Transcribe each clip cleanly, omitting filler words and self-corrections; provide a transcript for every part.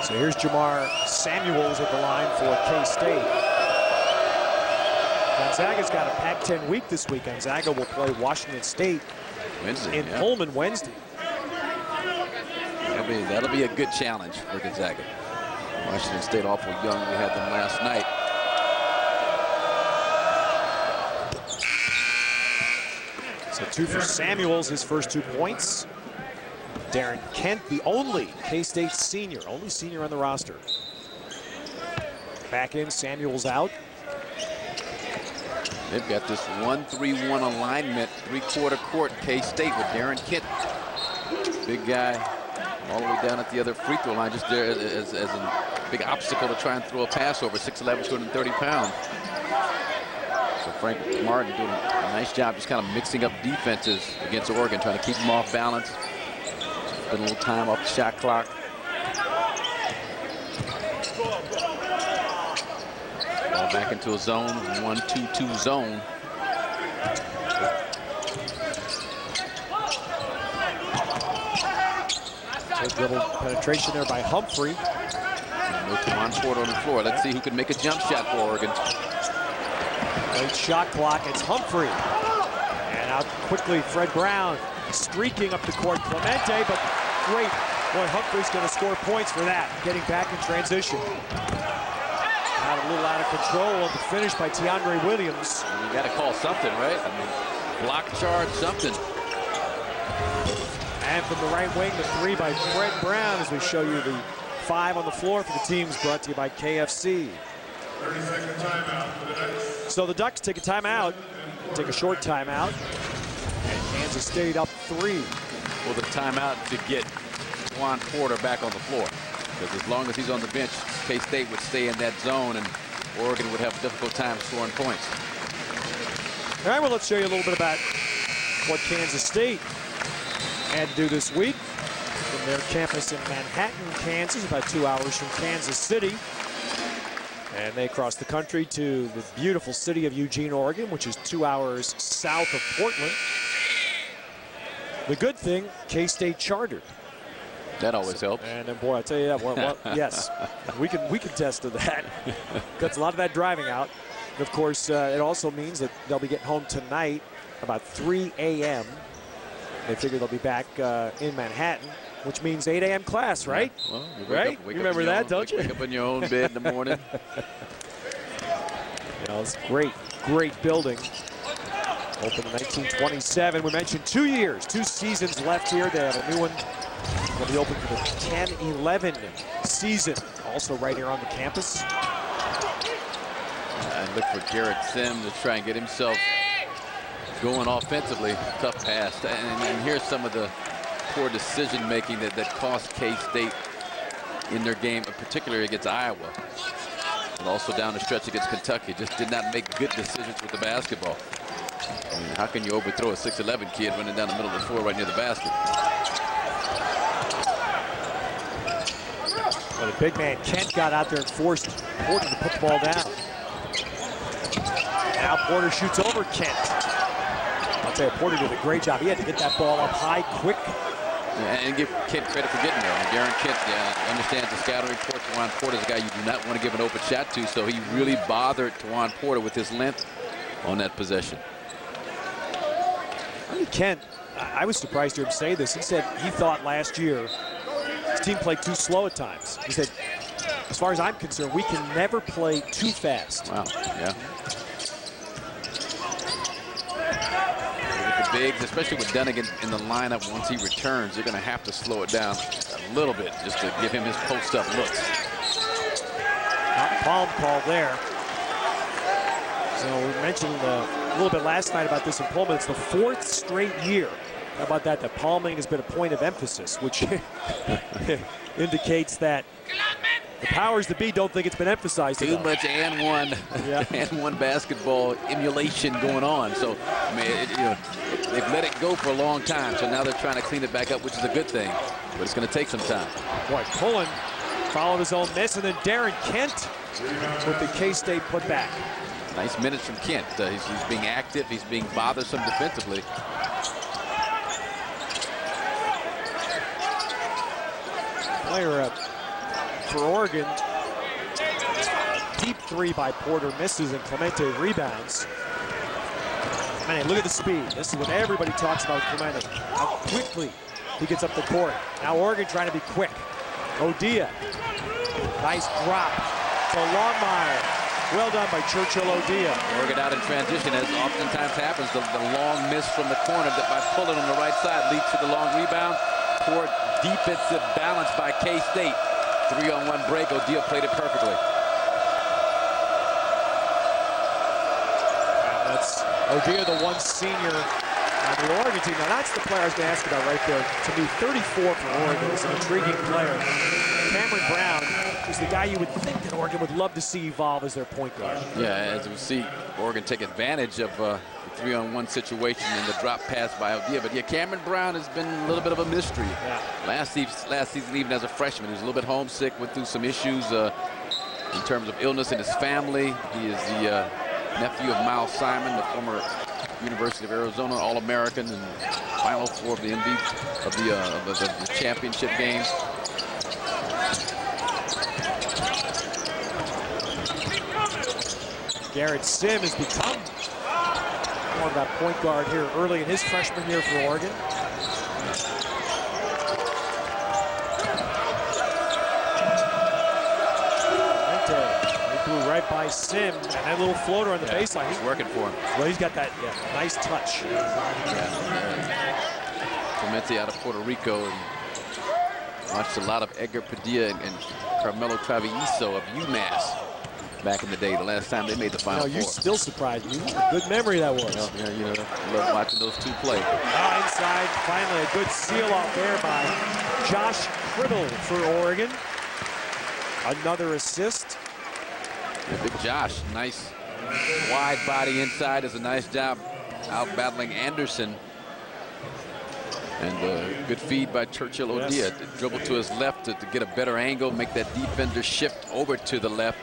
So here's Jamar Samuels at the line for K-State. Gonzaga's got a Pac-10 week this week. Gonzaga will play Washington State Wednesday, in Pullman Wednesday. That'll be a good challenge for Gonzaga. Washington State awful young. We had them last night. So 2 for Samuels, his first 2 points. Darren Kent, the only K-State senior, only senior on the roster. Back in, Samuels out. They've got this 1-3-1 alignment, 3-quarter court, K-State with Darren Kent. Big guy all the way down at the other free throw line, just there as a big obstacle to try and throw a pass over. 6'11", 230 pounds. So Frank Martin doing a nice job just kind of mixing up defenses against Oregon, trying to keep them off balance. Spend a little time off the shot clock. Ball back into a zone, 1-2-2 zone. Good dribble penetration there by Humphrey. No Tajuan Porter on the floor. Let's see who can make a jump shot for Oregon. Late shot clock, it's Humphrey. And out quickly, Fred Brown streaking up the court. Clemente, but great. Boy, Humphrey's going to score points for that, getting back in transition. Got a little out of control on the finish by Teandre Williams. You got to call something, right? I mean, block charge, something. And from the right wing, the 3 by Fred Brown, as we show you the 5 on the floor for the teams, brought to you by KFC. 30-second timeout for the Ducks. So the Ducks take a timeout, take a short timeout, and Kansas State up 3. Well, the timeout to get Tajuan Porter back on the floor. Because as long as he's on the bench, K-State would stay in that zone, and Oregon would have a difficult time scoring points. All right, well, let's show you a little bit about what Kansas State had to do this week from their campus in Manhattan, Kansas, about 2 hours from Kansas City. And they crossed the country to the beautiful city of Eugene, Oregon, which is 2 hours south of Portland. The good thing, K-State chartered. That always helps. And then, boy, I tell you that, well, yes, we can test to that. That's a lot of that driving out. And of course, it also means that they'll be getting home tonight about 3 a.m. They figure they'll be back in Manhattan, which means 8 a.m. class, right? Yeah. Well, right? You remember that, don't you? Wake up in your own bed in the morning. It's great, great building. Opened in 1927. We mentioned 2 years, 2 seasons left here. They have a new one. Will be open for the 10-11 season, also right here on the campus. And look for Garrett Sim to try and get himself going offensively. Tough pass. And here's some of the poor decision making that cost K-State in their game, particularly against Iowa. And also down the stretch against Kentucky. Just did not make good decisions with the basketball. I mean, how can you overthrow a 6'11" kid running down the middle of the floor right near the basket? Well, the big man Kent got out there and forced Porter to put the ball down. Now Porter shoots over Kent. I'll tell you, Porter did a great job. He had to get that ball up high, quick. Yeah, and give Kent credit for getting there. And Darren Kent understands the scouting report. Tajuan Porter's a guy you do not want to give an open shot to, so he really bothered Tajuan Porter with his length on that possession. Kent, I was surprised to hear him say this. He said he thought last year his team played too slow at times. He said, as far as I'm concerned, we can never play too fast. Wow, yeah. With the bigs, especially with Dunnigan in the lineup, once he returns, they're going to have to slow it down a little bit just to give him his post-up looks. Palm call there. So we mentioned a little bit last night about this in Pullman. It's the 4th straight year. How about that? That palming has been a point of emphasis, which indicates that the powers that be don't think it's been emphasized enough. Too much and one basketball emulation going on. So I mean, they've let it go for a long time. So now they're trying to clean it back up, which is a good thing. But it's going to take some time. Boy, Pullen followed his own miss, and then Darren Kent with the K-State putback. Nice minutes from Kent. He's being active. He's being bothersome defensively. Player for Oregon. Deep three by Porter misses, and Clemente rebounds. Man, look at the speed. This is what everybody talks about Clemente, how quickly he gets up the court. Now Oregon trying to be quick. Odia, nice drop to Longmire. Well done by Churchill Odia. Oregon out in transition, as oftentimes happens. The long miss from the corner that by pulling on the right side leads to the long rebound. Poor defensive balance by K-State. 3-on-1 break. Odia played it perfectly. And that's Odia, the one senior on the Oregon team. Now that's the player I was going to ask about right there. To me, 34 for Oregon is an intriguing player. Cameron Brown is the guy you would think that Oregon would love to see evolve as their point guard. Yeah, as we see Oregon take advantage of the 3-on-1 situation and the drop pass by Odia. But yeah, Cameron Brown has been a little bit of a mystery. Yeah. Last season, even as a freshman, he was a little bit homesick, went through some issues in terms of illness in his family. He is the nephew of Miles Simon, the former University of Arizona All-American and Final Four of the MVP of the championship game. Garrett Sim has become more of that point guard here early in his freshman year for Oregon. He blew right by Sim, and that little floater on the baseline. He's working for him. Well, he's got that nice touch. Clemente out of Puerto Rico, and watched a lot of Edgar Padilla and Carmelo Travieso of UMass back in the day. The last time they made the Final Four. You still surprised me. What a good memory that was. Yeah, you know, love watching those two play. Inside, finally a good seal out there by Josh Criddle for Oregon. Another assist. Yeah, big Josh, nice wide body inside, does a nice job out battling Anderson. And good feed by Churchill Odia. Yes. Dribble to his left to get a better angle, make that defender shift over to the left,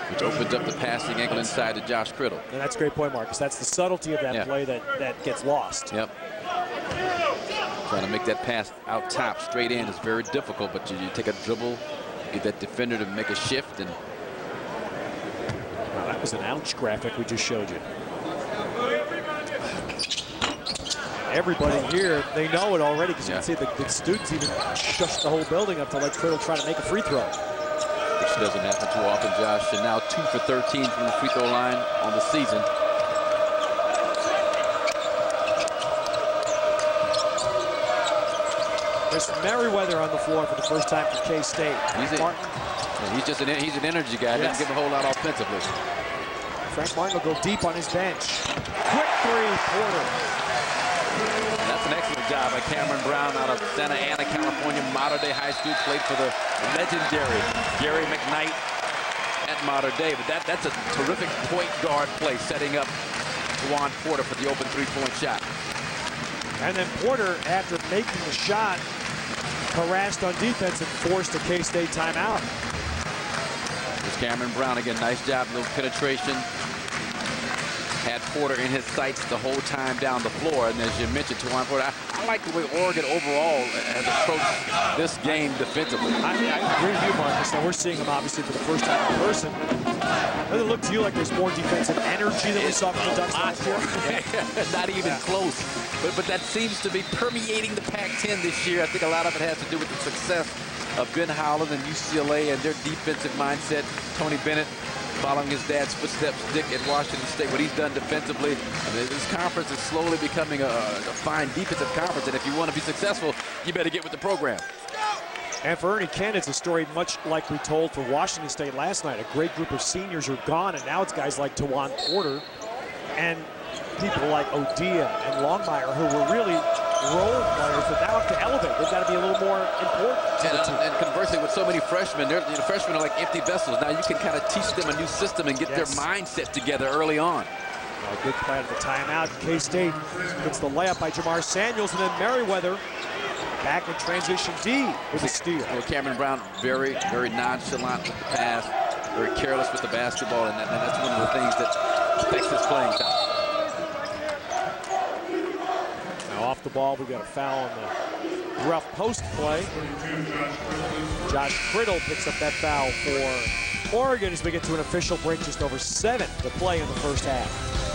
which opens up the passing angle inside to Josh Criddle. And that's a great point, Marcus. That's the subtlety of that play that gets lost. Yep. Trying to make that pass out top, straight in is very difficult, but you take a dribble, you get that defender to make a shift. And wow, that was an ouch graphic we just showed you. Everybody here, they know it already, because you can see the students even shushed the whole building up to let Criddle try to make a free throw. Which doesn't happen too often, Josh. And now 2 for 13 from the free throw line on the season. There's Merriweather on the floor for the first time for K-State. He's an energy guy. Yes. Doesn't give a whole lot offensively. Frank Martin will go deep on his bench. Quick three, Porter. That's an excellent job by Cameron Brown out of Santa Ana, California. Mater Dei High School, played for the legendary Gary McKnight at Mater Dei. But that's a terrific point guard play, setting up Tajuan Porter for the open three-point shot. And then Porter, after making the shot, harassed on defense and forced a K-State timeout. There's Cameron Brown again. Nice job, little penetration. Had Porter in his sights the whole time down the floor. And as you mentioned, Tajuan Porter, I like the way Oregon overall has approached this game defensively. I agree with you, Marcus. Now we're seeing him obviously for the first time in person. Does it look to you like there's more defensive energy than we saw from the Ducks last year? Not even close. But that seems to be permeating the Pac-10 this year. I think a lot of it has to do with the success of Ben Howland and UCLA and their defensive mindset. Tony Bennett, following his dad's footsteps, Dick at Washington State, what he's done defensively. I mean, this conference is slowly becoming a fine defensive conference, and if you want to be successful, you better get with the program. And for Ernie Kent, it's a story much like we told for Washington State last night. A great group of seniors are gone, and now it's guys like Tajuan Porter and people like Odia and Longmire, who were really role players, but now have to elevate. They've got to be a little more important. And conversely, with so many freshmen, freshmen are like empty vessels. Now you can kind of teach them a new system and get their mindset together early on. A good play at the timeout. K-State gets the layup by Jamar Samuels, and then Merriweather back in transition D with a steal. Well, Cameron Brown very, very nonchalant with the pass, very careless with the basketball, and that's one of the things that affects his playing time. Now off the ball, we got a foul on the Rough post play. Josh Criddle picks up that foul for Oregon as we get to an official break, just over 7 to play in the first half.